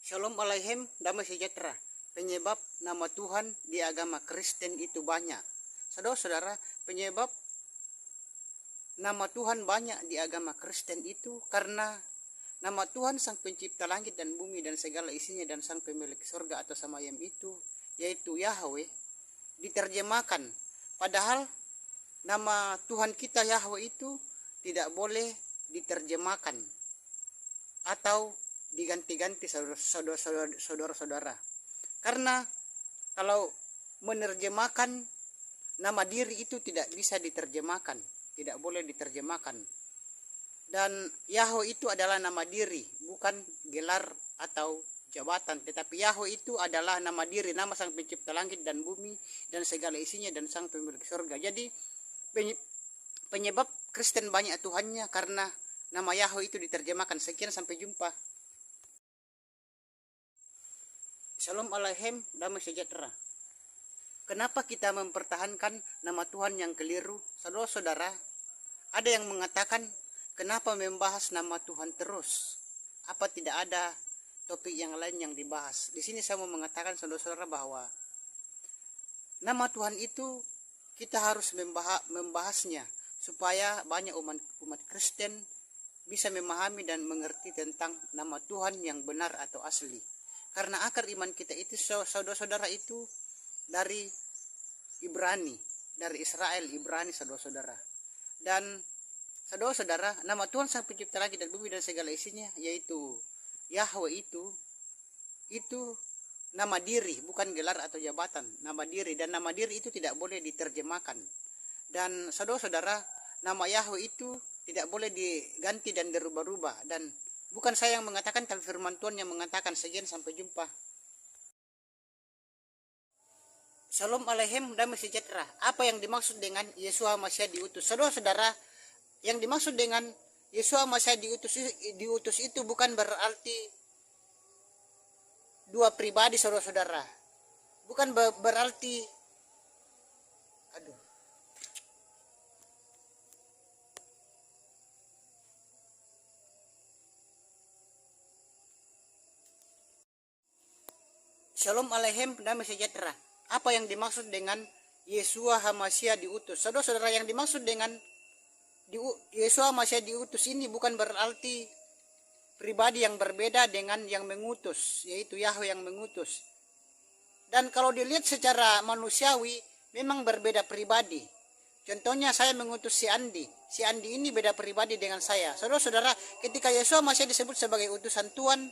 Shalom Aleichem, damai sejahtera. Penyebab nama Tuhan di agama Kristen itu banyak. Saudara-saudara, penyebab nama Tuhan banyak di agama Kristen itu karena nama Tuhan Sang Pencipta langit dan bumi dan segala isinya dan Sang Pemilik surga atau Samayam itu, yaitu Yahweh, diterjemahkan. Padahal nama Tuhan kita Yahweh itu tidak boleh diterjemahkan atau diganti-ganti saudara-saudara. Karena kalau menerjemahkan nama diri itu tidak bisa diterjemahkan, tidak boleh diterjemahkan. Dan Yahweh itu adalah nama diri, bukan gelar atau jabatan, tetapi Yahweh itu adalah nama diri, nama Sang Pencipta langit dan bumi dan segala isinya dan Sang Pemilik surga. Jadi penyebab Kristen banyak Tuhannya karena nama Yahweh itu diterjemahkan. Sekian, sampai jumpa. Shalom Aleichem, damai sejahtera. Kenapa kita mempertahankan nama Tuhan yang keliru? Saudara-saudara, ada yang mengatakan, kenapa membahas nama Tuhan terus? Apa tidak ada topik yang lain yang dibahas? Di sini saya mau mengatakan saudara-saudara bahwa nama Tuhan itu kita harus membahasnya supaya banyak umat Kristen bisa memahami dan mengerti tentang nama Tuhan yang benar atau asli. Karena akar iman kita itu saudara-saudara itu dari Ibrani, dari Israel, Ibrani saudara-saudara. Dan saudara-saudara, nama Tuhan Sang Pencipta langit dan bumi dan segala isinya, yaitu Yahweh itu nama diri, bukan gelar atau jabatan, nama diri. Dan nama diri itu tidak boleh diterjemahkan. Dan saudara-saudara, nama Yahweh itu tidak boleh diganti dan dirubah-rubah. Dan bukan saya yang mengatakan, tapi firman Tuhan yang mengatakan. Sekian, sampai jumpa. Shalom Aleichem, damai sejahtera. Apa yang dimaksud dengan Yeshua Masya diutus? Saudara-saudara, yang dimaksud dengan Yeshua Masya diutus itu bukan berarti dua pribadi, saudara-saudara. Bukan berarti Shalom Aleichem, damai sejahtera. Apa yang dimaksud dengan Yeshua HaMashiach diutus? Saudara-saudara, yang dimaksud dengan Yeshua HaMashiach diutus ini bukan berarti pribadi yang berbeda dengan yang mengutus, yaitu Yahweh yang mengutus. Dan kalau dilihat secara manusiawi, memang berbeda pribadi. Contohnya saya mengutus si Andi ini beda pribadi dengan saya. Saudara-saudara, ketika Yeshua HaMashiach disebut sebagai utusan Tuhan,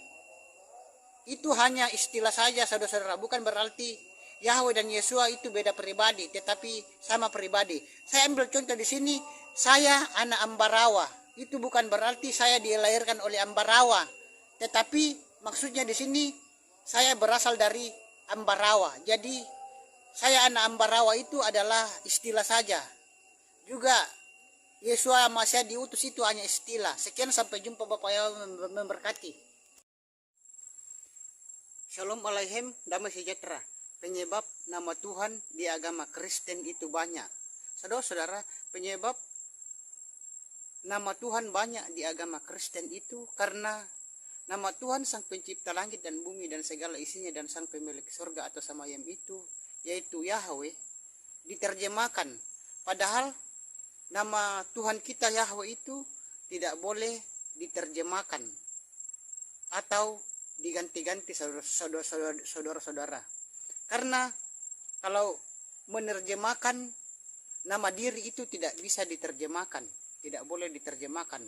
itu hanya istilah saja saudara-saudara, bukan berarti Yahweh dan Yeshua itu beda pribadi, tetapi sama pribadi. Saya ambil contoh di sini, saya anak Ambarawa. Itu bukan berarti saya dilahirkan oleh Ambarawa, tetapi maksudnya di sini saya berasal dari Ambarawa. Jadi saya anak Ambarawa itu adalah istilah saja. Juga Yeshua Masya diutus itu hanya istilah. Sekian, sampai jumpa. Bapak yang memberkati. Shalom Aleichem, damai sejahtera. Penyebab nama Tuhan di agama Kristen itu banyak. Saudara-saudara, penyebab nama Tuhan banyak di agama Kristen itu karena nama Tuhan Sang Pencipta langit dan bumi dan segala isinya dan Sang Pemilik surga atau Samayam itu, yaitu Yahweh, diterjemahkan. Padahal nama Tuhan kita Yahweh itu tidak boleh diterjemahkan atau diganti-ganti saudara-saudara. Karena kalau menerjemahkan nama diri itu tidak bisa diterjemahkan, tidak boleh diterjemahkan.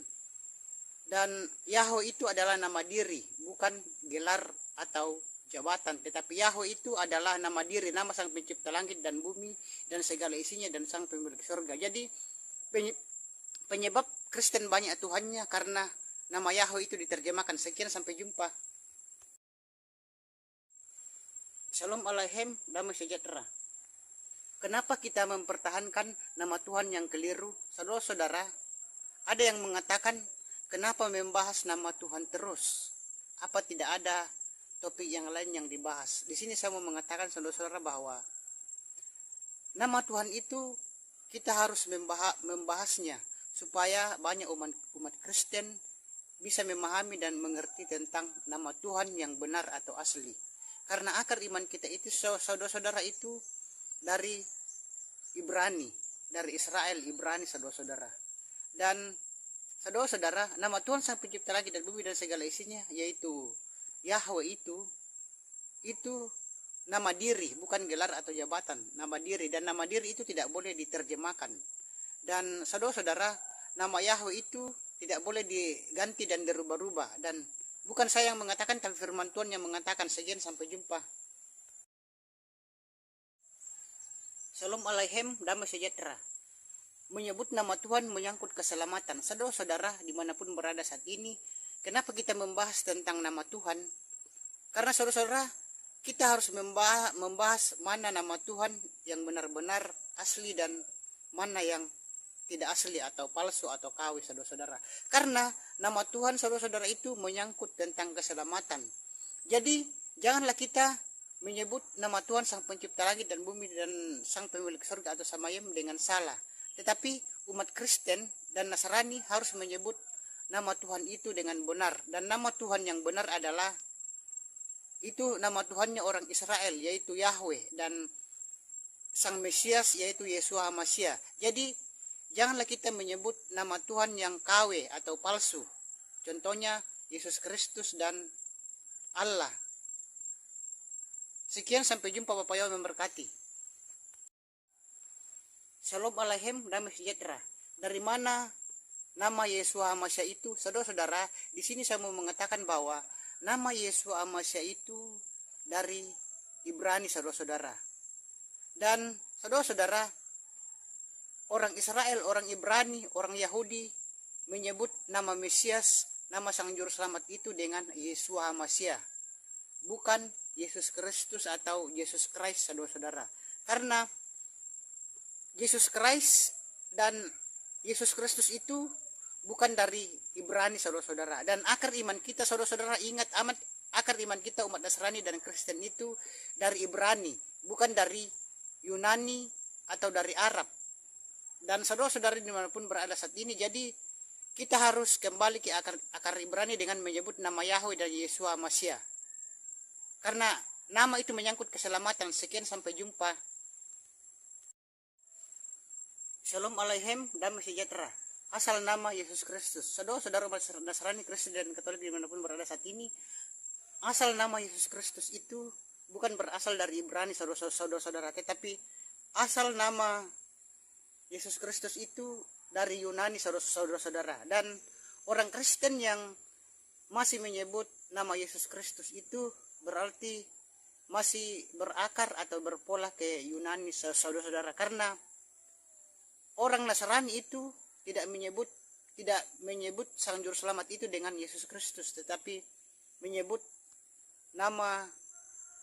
Dan Yahweh itu adalah nama diri, bukan gelar atau jabatan, tetapi Yahweh itu adalah nama diri, nama Sang Pencipta langit dan bumi dan segala isinya dan Sang Pemilik surga. Jadi penyebab Kristen banyak Tuhannya karena nama Yahweh itu diterjemahkan. Sekian, sampai jumpa. Shalom Aleichem, damai sejahtera. Kenapa kita mempertahankan nama Tuhan yang keliru? Saudara-saudara, ada yang mengatakan, kenapa membahas nama Tuhan terus? Apa tidak ada topik yang lain yang dibahas? Di sini saya mau mengatakan saudara-saudara bahwa nama Tuhan itu kita harus membahasnya supaya banyak umat Kristen bisa memahami dan mengerti tentang nama Tuhan yang benar atau asli. Karena akar iman kita itu, saudara-saudara, itu dari Ibrani, dari Israel, Ibrani, saudara-saudara. Dan saudara-saudara, nama Tuhan Sang Pencipta langit dan bumi dan segala isinya, yaitu Yahweh, itu nama diri, bukan gelar atau jabatan, nama diri. Dan nama diri itu tidak boleh diterjemahkan. Dan saudara-saudara, nama Yahweh itu tidak boleh diganti dan dirubah-rubah. Dan bukan saya yang mengatakan, tapi firman Tuhan yang mengatakan. Sekian, sampai jumpa. Shalom Aleichem, damai sejahtera. Menyebut nama Tuhan menyangkut keselamatan. Saudara-saudara, dimanapun berada saat ini, kenapa kita membahas tentang nama Tuhan? Karena saudara-saudara, kita harus membahas mana nama Tuhan yang benar-benar asli dan mana yang tidak asli atau palsu atau KW, saudara-saudara. Karena nama Tuhan, saudara-saudara, itu menyangkut tentang keselamatan. Jadi janganlah kita menyebut nama Tuhan Sang Pencipta langit dan bumi dan Sang Pemilik surga atau Samayem dengan salah. Tetapi umat Kristen dan Nasrani harus menyebut nama Tuhan itu dengan benar. Dan nama Tuhan yang benar adalah, itu nama Tuhannya orang Israel, yaitu Yahweh, dan Sang Mesias, yaitu Yesus HaMashiach. Jadi janganlah kita menyebut nama Tuhan yang KW atau palsu. Contohnya Yesus Kristus dan Allah. Sekian, sampai jumpa. Bapak Yahweh memberkati. Shalom Aleichem, damai sejahtera. Dari mana nama Yesus HaMashiach itu? Saudara-saudara, di sini saya mau mengatakan bahwa nama Yesus HaMashiach itu dari Ibrani, saudara-saudara. Dan saudara-saudara, orang Israel, orang Ibrani, orang Yahudi menyebut nama Mesias, nama Sang Juru Selamat itu dengan Yesus HaMashiach, bukan Yesus Kristus atau Yesus Christ, saudara-saudara. Karena Yesus Christ dan Yesus Kristus itu bukan dari Ibrani, saudara-saudara. Dan akar iman kita, saudara-saudara, ingat amat, akar iman kita umat Nasrani dan Kristen itu dari Ibrani, bukan dari Yunani atau dari Arab. Dan saudara-saudara dimanapun berada saat ini, jadi kita harus kembali ke akar Ibrani dengan menyebut nama Yahweh dan Yesus HaMashiach. Karena nama itu menyangkut keselamatan. Sekian, sampai jumpa. Shalom Aleichem, damai sejahtera. Asal nama Yesus Kristus. Saudara-saudara umat Nasrani, Kristen, dan Katolik dimanapun berada saat ini, asal nama Yesus Kristus itu bukan berasal dari Ibrani, saudara-saudara, tetapi asal nama Yesus Kristus itu dari Yunani, saudara-saudara. Dan orang Kristen yang masih menyebut nama Yesus Kristus itu berarti masih berakar atau berpola ke Yunani, saudara-saudara. Karena orang Nasrani itu tidak menyebut Sang Juru Selamat itu dengan Yesus Kristus, tetapi menyebut nama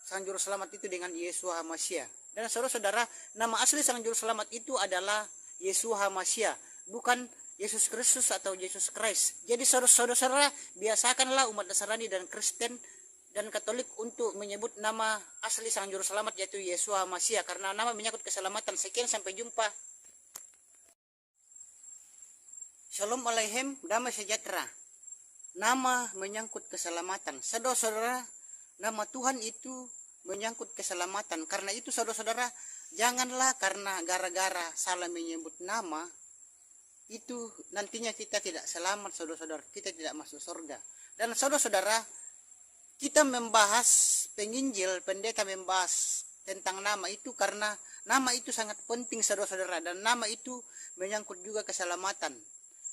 Sang Juru Selamat itu dengan Yesus HaMashiach. Dan saudara-saudara, nama asli Sang Juru Selamat itu adalah Yesus HaMashiach, bukan Yesus Kristus atau Yesus Christ. Jadi saudara-saudara, biasakanlah umat Nasrani dan Kristen dan Katolik untuk menyebut nama asli Sang Juru Selamat, yaitu Yesus HaMashiach, karena nama menyangkut keselamatan. Sekian, sampai jumpa. Shalom Aleichem, damai sejahtera. Nama menyangkut keselamatan. Saudara-saudara, nama Tuhan itu menyangkut keselamatan. Karena itu saudara-saudara, janganlah karena gara-gara salah menyebut nama itu nantinya kita tidak selamat, saudara-saudara. Kita tidak masuk surga. Dan saudara-saudara, kita membahas penginjil, pendeta membahas tentang nama itu karena nama itu sangat penting, saudara-saudara. Dan nama itu menyangkut juga keselamatan.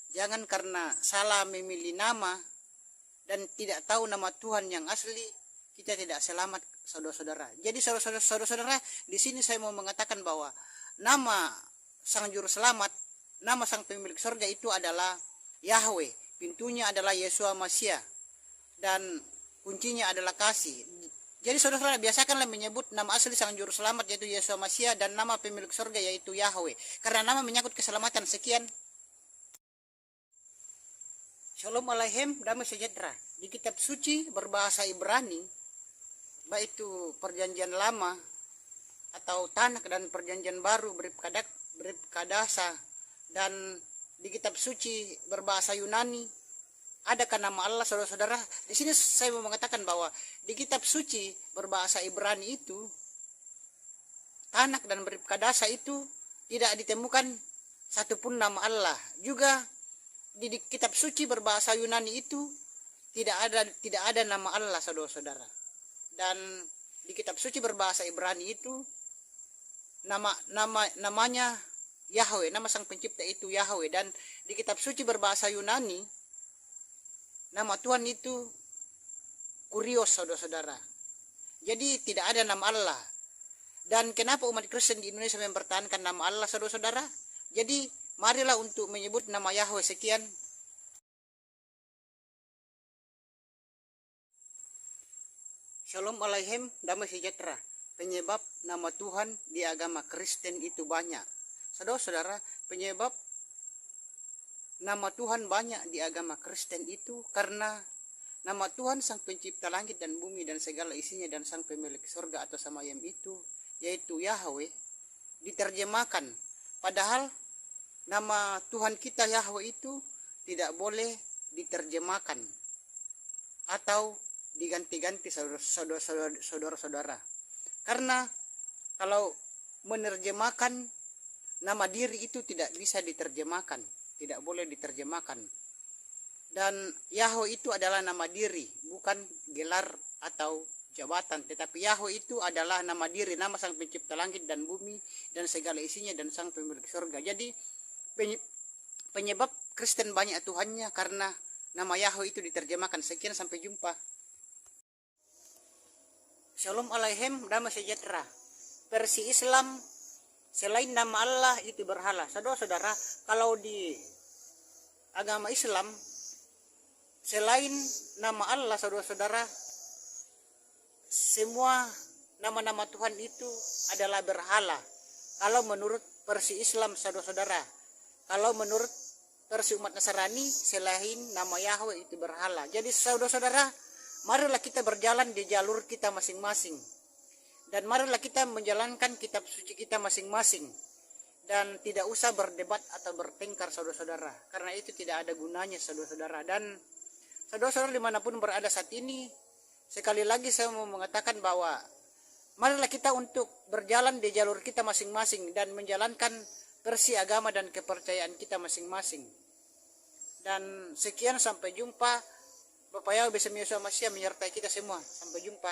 Jangan karena salah memilih nama dan tidak tahu nama Tuhan yang asli, kita tidak selamat, saudara-saudara. Jadi saudara-saudara, di sini saya mau mengatakan bahwa nama Sang Juru Selamat, nama Sang Pemilik Surga itu adalah Yahweh. Pintunya adalah Yesus HaMashiach dan kuncinya adalah kasih. Jadi saudara-saudara, biasakanlah menyebut nama asli Sang Juru Selamat, yaitu Yesus HaMashiach, dan nama Pemilik Surga, yaitu Yahweh. Karena nama menyangkut keselamatan. Sekian. Shalom Aleichem, damai sejahtera. Di kitab suci berbahasa Ibrani, baik itu perjanjian lama atau Tanakh dan perjanjian baru, Brit Kadasa, dan di kitab suci berbahasa Yunani Adakah nama Allah, saudara-saudara? Di sini saya mau mengatakan bahwa di kitab suci berbahasa Ibrani itu, Tanak dan Berib Kadasa itu tidak ditemukan satupun nama Allah. Juga di kitab suci berbahasa Yunani itu tidak ada nama Allah, saudara-saudara. Dan di kitab suci berbahasa Ibrani itu namanya Yahweh, nama sang pencipta itu Yahweh. Dan di kitab suci berbahasa Yunani nama Tuhan itu Kurios, saudara-saudara. Jadi tidak ada nama Allah. Dan kenapa umat Kristen di Indonesia mempertahankan nama Allah, saudara-saudara? Jadi marilah untuk menyebut nama Yahweh sekian. Shalom Aleichem, damai sejahtera. Penyebab nama Tuhan di agama Kristen itu banyak. Saudara-saudara, penyebab nama Tuhan banyak di agama Kristen itu karena nama Tuhan sang pencipta langit dan bumi dan segala isinya dan sang pemilik surga atau samayam itu, yaitu Yahweh, diterjemahkan. Padahal nama Tuhan kita Yahweh itu tidak boleh diterjemahkan atau diganti-ganti, saudara-saudara. Karena kalau menerjemahkan nama diri itu tidak bisa diterjemahkan, tidak boleh diterjemahkan. Dan Yahweh itu adalah nama diri, bukan gelar atau jabatan, tetapi Yahweh itu adalah nama diri, nama sang pencipta langit dan bumi dan segala isinya dan sang pemilik surga. Jadi penyebab Kristen banyak Tuhannya karena nama Yahweh itu diterjemahkan. Sekian, sampai jumpa. Shalom Aleichem, damai sejahtera. Versi Islam, selain nama Allah itu berhala. Saudara-saudara, kalau di agama Islam, selain nama Allah, saudara-saudara, semua nama-nama Tuhan itu adalah berhala. Kalau menurut versi Islam, saudara-saudara. Kalau menurut versi umat Nasrani, selain nama Yahweh itu berhala. Jadi saudara-saudara, marilah kita berjalan di jalur kita masing-masing. Dan marilah kita menjalankan kitab suci kita masing-masing. Dan tidak usah berdebat atau bertengkar, saudara-saudara. Karena itu tidak ada gunanya, saudara-saudara. Dan saudara-saudara dimanapun berada saat ini, sekali lagi saya mau mengatakan bahwa marilah kita untuk berjalan di jalur kita masing-masing dan menjalankan versi agama dan kepercayaan kita masing-masing. Dan sekian, sampai jumpa. Bapak Yahweh bersama Yesus Masih menyertai kita semua. Sampai jumpa.